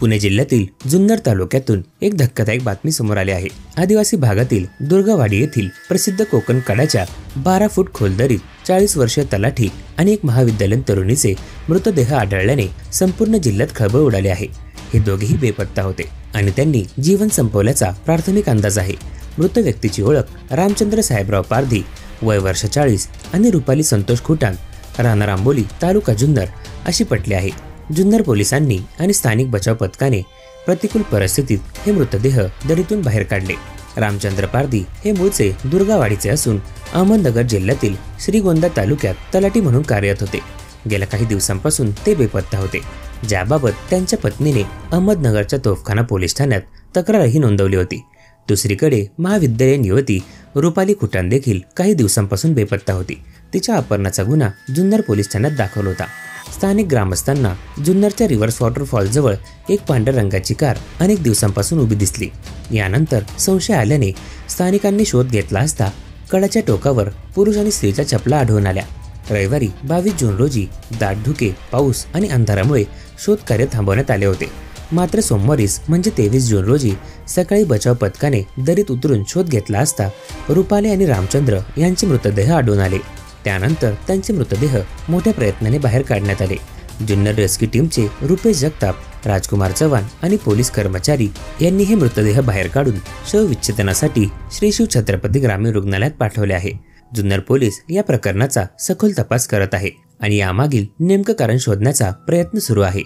पुणे जिल्ह्यातील जुन्नर तालुक्यातून एक धक्कादायक बातमी समोर आली आहे। आदिवासी भागातील दुर्गावाडी येथील प्रसिद्ध कोकण कडाच्या 12 फूट खोल दरीत 40 वर्षीय तलाठी आणि एक महाविद्यालयीन तरुणीचे मृतदेह आढळल्याने संपूर्ण जिल्ह्यात खळबळ उडाली आहे। हे दोघेही बेपत्ता होते आणि त्यांनी जीवन संपवल्याचा प्राथमिक अंदाज आहे। मृत व्यक्तीची ओळख रामचंद्र साहेबराव पारधी, वय वर्ष 40 आणि रुपाली संतोष खुटान, राहणार आंबोली, तालुका जुन्नर अशी पटली आहे। जुन्नर पोलिसांनी आणि स्थानिक बचाव पथकाने प्रतिकूल परिस्थितीत हे मृतदेह दरीतून बाहेर काढले। रामचंद्र पारधी हे मूळचे दुर्गावाडीचे असून अहमदनगर जिल्ह्यातील श्रीगोंदा तालुक्यात तलाठी म्हणून कार्यरत होते। गेल्या काही दिवसांपासून ते बेपत्ता होते, ज्याबाबत त्यांच्या पत्नीने अहमदनगरच्या तोफखाना पोलीस ठाण्यात तक्रारही नोंदवली होती। दुसरीकडे महाविद्यालयीन युवती रुपाली खुटान देखील काही दिवसांपासून बेपत्ता होती। तिच्या अपहरणाचा गुन्हा जुन्नर पोलीस ठाण्यात दाखल होता। स्थानिक ग्रामस्थांना जुन्नरच्या रिव्हर्स वॉटरफॉल जवळ एक पांढऱ्या रंगाची कार अनेक दिवसांपासून उभी दिसली। यानंतर संशय आल्याने स्थानिकांनी शोध घेतला असता कडाच्या टोकावर पुरुष आणि स्त्रीच्या चपला आढळून आल्या। रविवारी 22 जून रोजी दाट धुके, पाऊस आणि अंधारामुळे शोधकार्य थांबवण्यात आले होते। मात्र सोमवारीच म्हणजे 23 जून रोजी सकाळी बचाव पथकाने दरीत उतरून शोध घेतला असता रुपाली आणि रामचंद्र यांचे मृतदेह आढळून आले। त्यानंतर त्यांचे मृतदेह मोठ्या प्रयत्नाने बाहेर काढण्यात आले। जुन्नर रेस्क्यू टीमचे रुपेश जगताप, राजकुमार चव्हाण आणि पोलीस कर्मचारी यांनी हे मृतदेह बाहेर काढून शवविच्छेदनासाठी श्री शिव छत्रपती ग्रामीण रुग्णालयात पाठवले आहे। जुन्नर पोलीस या प्रकरणाचा सखोल तपास करत आहे आणि यामागील नेमकं कारण शोधण्याचा प्रयत्न सुरू आहे।